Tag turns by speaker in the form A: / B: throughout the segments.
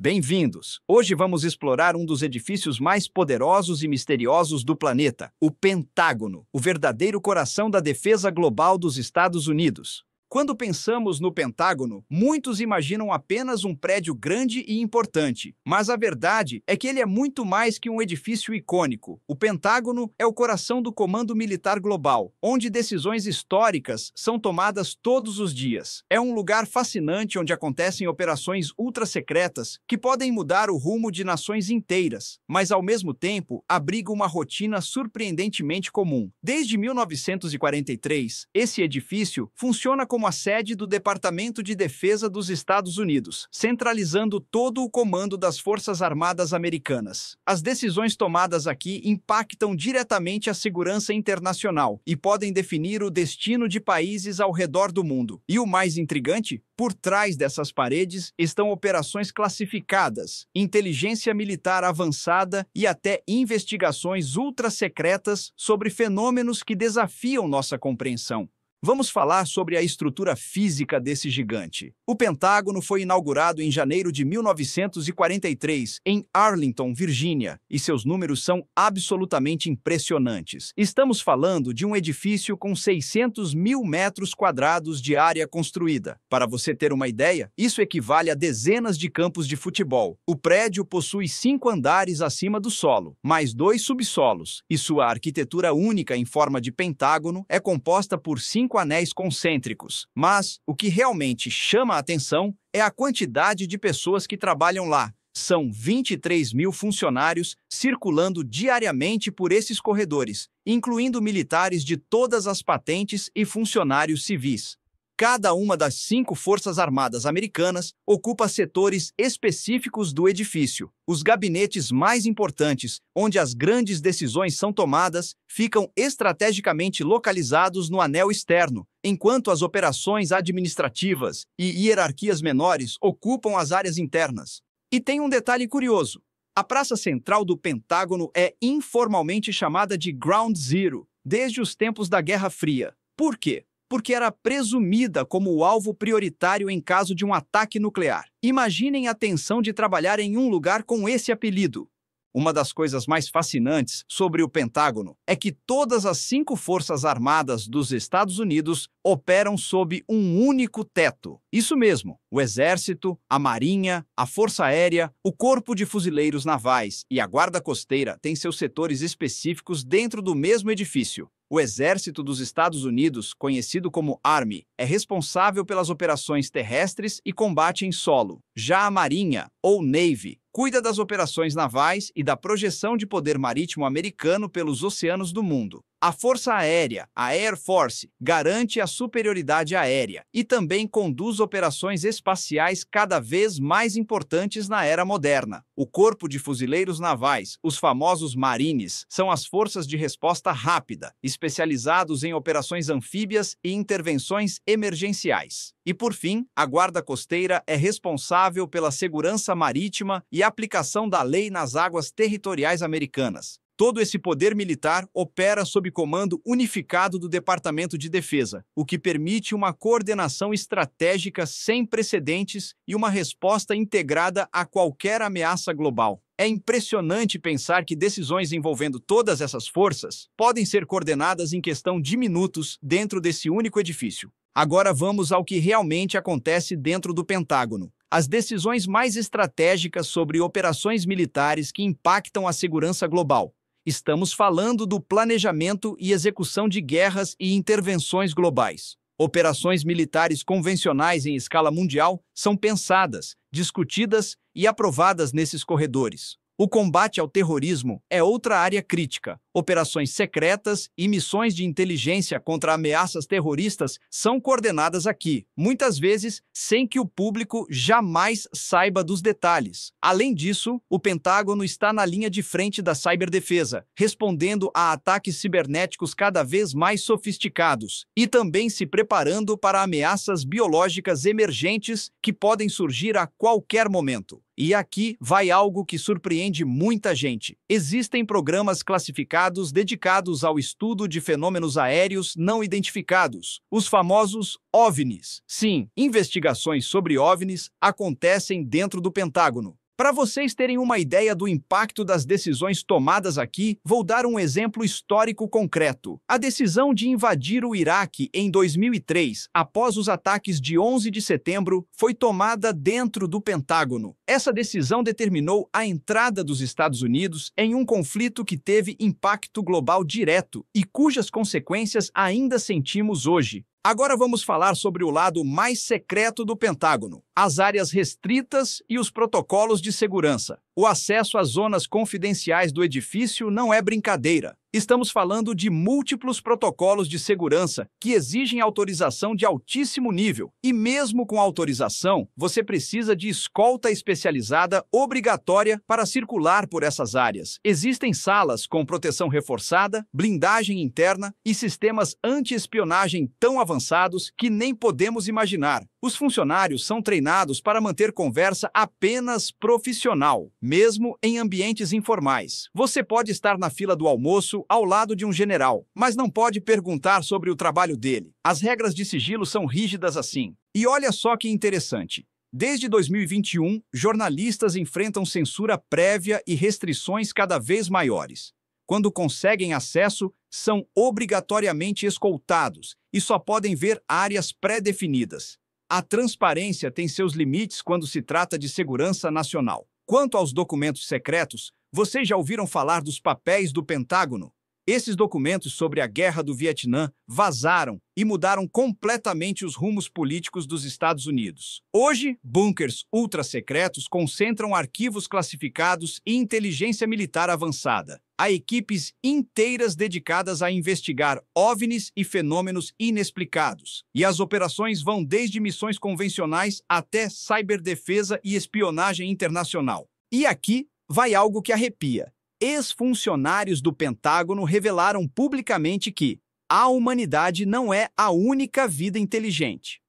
A: Bem-vindos! Hoje vamos explorar um dos edifícios mais poderosos e misteriosos do planeta, o Pentágono, o verdadeiro coração da defesa global dos Estados Unidos. Quando pensamos no Pentágono, muitos imaginam apenas um prédio grande e importante, mas a verdade é que ele é muito mais que um edifício icônico. O Pentágono é o coração do Comando Militar Global, onde decisões históricas são tomadas todos os dias. É um lugar fascinante onde acontecem operações ultra-secretas que podem mudar o rumo de nações inteiras, mas ao mesmo tempo abriga uma rotina surpreendentemente comum. Desde 1943, esse edifício funciona como a sede do Departamento de Defesa dos Estados Unidos, centralizando todo o comando das Forças Armadas Americanas. As decisões tomadas aqui impactam diretamente a segurança internacional e podem definir o destino de países ao redor do mundo. E o mais intrigante? Por trás dessas paredes estão operações classificadas, inteligência militar avançada e até investigações ultra-secretas sobre fenômenos que desafiam nossa compreensão. Vamos falar sobre a estrutura física desse gigante. O Pentágono foi inaugurado em janeiro de 1943, em Arlington, Virgínia, e seus números são absolutamente impressionantes. Estamos falando de um edifício com 600 mil metros quadrados de área construída. Para você ter uma ideia, isso equivale a dezenas de campos de futebol. O prédio possui 5 andares acima do solo, mais 2 subsolos, e sua arquitetura única em forma de pentágono é composta por 5 anéis concêntricos. Mas o que realmente chama a atenção é a quantidade de pessoas que trabalham lá. São 23 mil funcionários circulando diariamente por esses corredores, incluindo militares de todas as patentes e funcionários civis. Cada uma das 5 Forças Armadas americanas ocupa setores específicos do edifício. Os gabinetes mais importantes, onde as grandes decisões são tomadas, ficam estrategicamente localizados no anel externo, enquanto as operações administrativas e hierarquias menores ocupam as áreas internas. E tem um detalhe curioso. A praça central do Pentágono é informalmente chamada de Ground Zero, desde os tempos da Guerra Fria. Por quê? Porque era presumida como o alvo prioritário em caso de um ataque nuclear. Imaginem a tensão de trabalhar em um lugar com esse apelido. Uma das coisas mais fascinantes sobre o Pentágono é que todas as 5 Forças Armadas dos Estados Unidos operam sob um único teto. Isso mesmo, o Exército, a Marinha, a Força Aérea, o Corpo de Fuzileiros Navais e a Guarda Costeira têm seus setores específicos dentro do mesmo edifício. O Exército dos Estados Unidos, conhecido como Army, é responsável pelas operações terrestres e combate em solo. Já a Marinha, ou Navy, cuida das operações navais e da projeção de poder marítimo americano pelos oceanos do mundo. A Força Aérea, a Air Force, garante a superioridade aérea e também conduz operações espaciais cada vez mais importantes na era moderna. O Corpo de Fuzileiros Navais, os famosos Marines, são as forças de resposta rápida, especializados em operações anfíbias e intervenções emergenciais. E, por fim, a Guarda Costeira é responsável pela segurança marítima e aplicação da lei nas águas territoriais americanas. Todo esse poder militar opera sob comando unificado do Departamento de Defesa, o que permite uma coordenação estratégica sem precedentes e uma resposta integrada a qualquer ameaça global. É impressionante pensar que decisões envolvendo todas essas forças podem ser coordenadas em questão de minutos dentro desse único edifício. Agora vamos ao que realmente acontece dentro do Pentágono. As decisões mais estratégicas sobre operações militares que impactam a segurança global. Estamos falando do planejamento e execução de guerras e intervenções globais. Operações militares convencionais em escala mundial são pensadas, discutidas e aprovadas nesses corredores. O combate ao terrorismo é outra área crítica. Operações secretas e missões de inteligência contra ameaças terroristas são coordenadas aqui, muitas vezes sem que o público jamais saiba dos detalhes. Além disso, o Pentágono está na linha de frente da ciberdefesa, respondendo a ataques cibernéticos cada vez mais sofisticados e também se preparando para ameaças biológicas emergentes que podem surgir a qualquer momento. E aqui vai algo que surpreende muita gente. Existem programas classificados dedicados ao estudo de fenômenos aéreos não identificados, os famosos OVNIs. Sim, investigações sobre OVNIs acontecem dentro do Pentágono. Para vocês terem uma ideia do impacto das decisões tomadas aqui, vou dar um exemplo histórico concreto. A decisão de invadir o Iraque em 2003, após os ataques de 11 de setembro, foi tomada dentro do Pentágono. Essa decisão determinou a entrada dos Estados Unidos em um conflito que teve impacto global direto e cujas consequências ainda sentimos hoje. Agora vamos falar sobre o lado mais secreto do Pentágono, as áreas restritas e os protocolos de segurança. O acesso às zonas confidenciais do edifício não é brincadeira. Estamos falando de múltiplos protocolos de segurança que exigem autorização de altíssimo nível. E mesmo com autorização, você precisa de escolta especializada obrigatória para circular por essas áreas. Existem salas com proteção reforçada, blindagem interna e sistemas anti-espionagem tão avançados que nem podemos imaginar. Os funcionários são treinados para manter conversa apenas profissional, mesmo em ambientes informais. Você pode estar na fila do almoço ao lado de um general, mas não pode perguntar sobre o trabalho dele. As regras de sigilo são rígidas assim. E olha só que interessante. Desde 2021, jornalistas enfrentam censura prévia e restrições cada vez maiores. Quando conseguem acesso, são obrigatoriamente escoltados e só podem ver áreas pré-definidas. A transparência tem seus limites quando se trata de segurança nacional. Quanto aos documentos secretos, vocês já ouviram falar dos papéis do Pentágono? Esses documentos sobre a Guerra do Vietnã vazaram e mudaram completamente os rumos políticos dos Estados Unidos. Hoje, bunkers ultra-secretos concentram arquivos classificados e inteligência militar avançada. Há equipes inteiras dedicadas a investigar OVNIs e fenômenos inexplicados. E as operações vão desde missões convencionais até ciberdefesa e espionagem internacional. E aqui vai algo que arrepia. Ex-funcionários do Pentágono revelaram publicamente que a humanidade não é a única vida inteligente.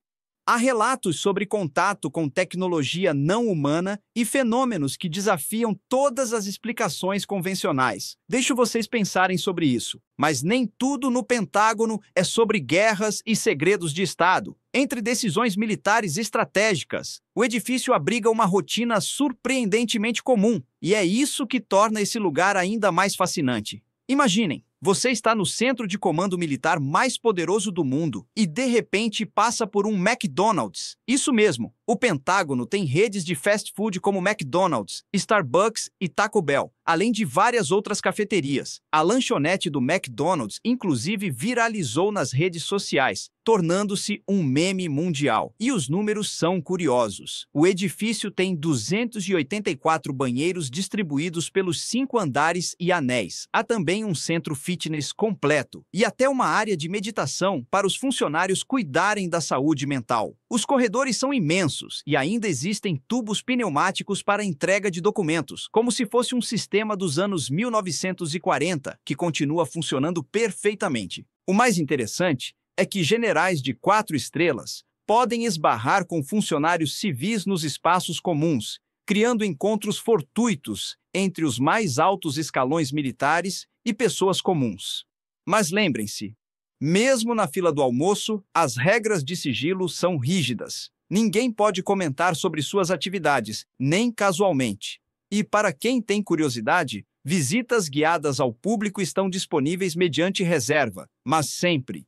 A: Há relatos sobre contato com tecnologia não humana e fenômenos que desafiam todas as explicações convencionais. Deixo vocês pensarem sobre isso, mas nem tudo no Pentágono é sobre guerras e segredos de Estado. Entre decisões militares estratégicas, o edifício abriga uma rotina surpreendentemente comum, e é isso que torna esse lugar ainda mais fascinante. Imaginem, você está no centro de comando militar mais poderoso do mundo e, de repente, passa por um McDonald's. Isso mesmo, o Pentágono tem redes de fast food como McDonald's, Starbucks e Taco Bell, além de várias outras cafeterias. A lanchonete do McDonald's, inclusive, viralizou nas redes sociais, tornando-se um meme mundial. E os números são curiosos. O edifício tem 284 banheiros distribuídos pelos 5 andares e anéis. Há também um centro fitness completo e até uma área de meditação para os funcionários cuidarem da saúde mental. Os corredores são imensos e ainda existem tubos pneumáticos para entrega de documentos, como se fosse um sistema dos anos 1940 que continua funcionando perfeitamente. O mais interessante é que generais de 4 estrelas podem esbarrar com funcionários civis nos espaços comuns, criando encontros fortuitos entre os mais altos escalões militares e pessoas comuns. Mas lembrem-se, mesmo na fila do almoço, as regras de sigilo são rígidas. Ninguém pode comentar sobre suas atividades, nem casualmente. E para quem tem curiosidade, visitas guiadas ao público estão disponíveis mediante reserva, mas sempre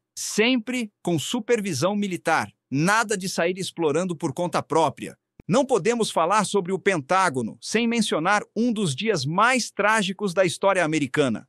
A: com supervisão militar. Nada de sair explorando por conta própria. Não podemos falar sobre o Pentágono sem mencionar um dos dias mais trágicos da história americana.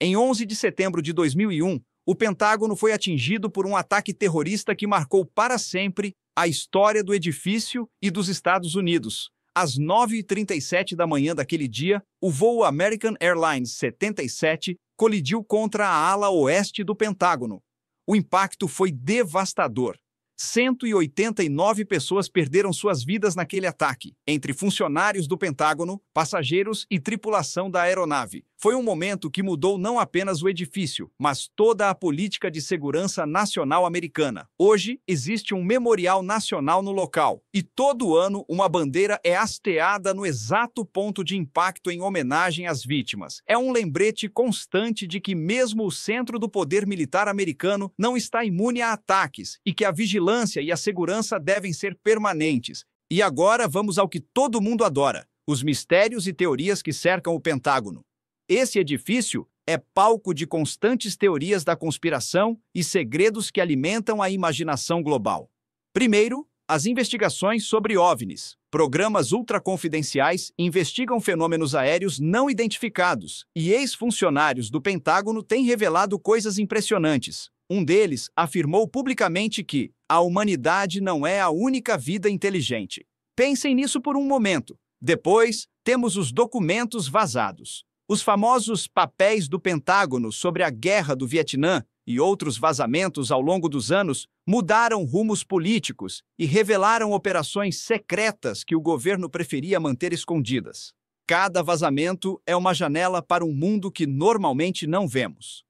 A: Em 11 de setembro de 2001, o Pentágono foi atingido por um ataque terrorista que marcou para sempre a história do edifício e dos Estados Unidos. Às 9h37 da manhã daquele dia, o voo American Airlines 77 colidiu contra a ala oeste do Pentágono. O impacto foi devastador. 189 pessoas perderam suas vidas naquele ataque, entre funcionários do Pentágono, passageiros e tripulação da aeronave. Foi um momento que mudou não apenas o edifício, mas toda a política de segurança nacional americana. Hoje, existe um memorial nacional no local, e todo ano uma bandeira é hasteada no exato ponto de impacto em homenagem às vítimas. É um lembrete constante de que mesmo o centro do poder militar americano não está imune a ataques e que a vigilância e a segurança devem ser permanentes. E agora vamos ao que todo mundo adora: os mistérios e teorias que cercam o Pentágono. Esse edifício é palco de constantes teorias da conspiração e segredos que alimentam a imaginação global. Primeiro, as investigações sobre OVNIs. Programas ultraconfidenciais investigam fenômenos aéreos não identificados e ex-funcionários do Pentágono têm revelado coisas impressionantes. Um deles afirmou publicamente que a humanidade não é a única vida inteligente. Pensem nisso por um momento. Depois, temos os documentos vazados. Os famosos papéis do Pentágono sobre a Guerra do Vietnã e outros vazamentos ao longo dos anos mudaram rumos políticos e revelaram operações secretas que o governo preferia manter escondidas. Cada vazamento é uma janela para um mundo que normalmente não vemos.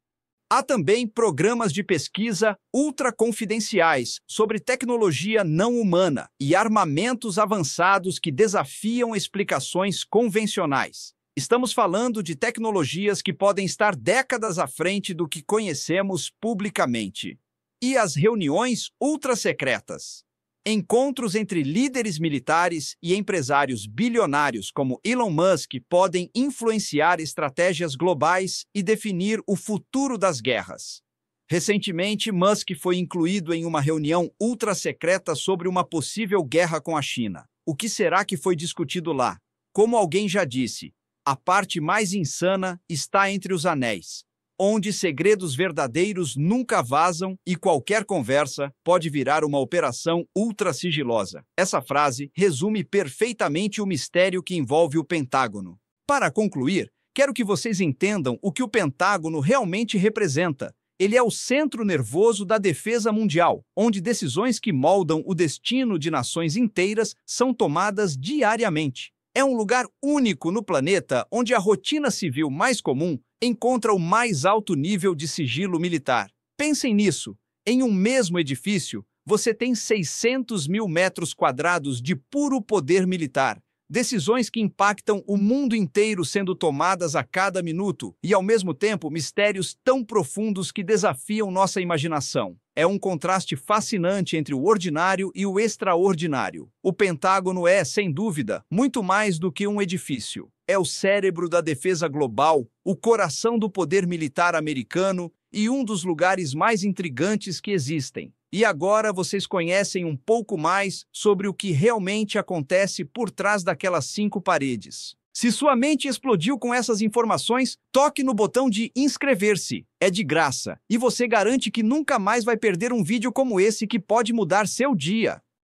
A: Há também programas de pesquisa ultraconfidenciais sobre tecnologia não humana e armamentos avançados que desafiam explicações convencionais. Estamos falando de tecnologias que podem estar décadas à frente do que conhecemos publicamente. E as reuniões ultrasecretas. Encontros entre líderes militares e empresários bilionários como Elon Musk podem influenciar estratégias globais e definir o futuro das guerras. Recentemente, Musk foi incluído em uma reunião ultrasecreta sobre uma possível guerra com a China. O que será que foi discutido lá? Como alguém já disse, a parte mais insana está entre os anéis, onde segredos verdadeiros nunca vazam e qualquer conversa pode virar uma operação ultra-sigilosa. Essa frase resume perfeitamente o mistério que envolve o Pentágono. Para concluir, quero que vocês entendam o que o Pentágono realmente representa. Ele é o centro nervoso da defesa mundial, onde decisões que moldam o destino de nações inteiras são tomadas diariamente. É um lugar único no planeta onde a rotina civil mais comum encontra o mais alto nível de sigilo militar. Pensem nisso. Em um mesmo edifício, você tem 600 mil metros quadrados de puro poder militar. Decisões que impactam o mundo inteiro sendo tomadas a cada minuto e, ao mesmo tempo, mistérios tão profundos que desafiam nossa imaginação. É um contraste fascinante entre o ordinário e o extraordinário. O Pentágono é, sem dúvida, muito mais do que um edifício. É o cérebro da defesa global, o coração do poder militar americano e um dos lugares mais intrigantes que existem. E agora vocês conhecem um pouco mais sobre o que realmente acontece por trás daquelas 5 paredes. Se sua mente explodiu com essas informações, toque no botão de inscrever-se. É de graça e você garante que nunca mais vai perder um vídeo como esse que pode mudar seu dia.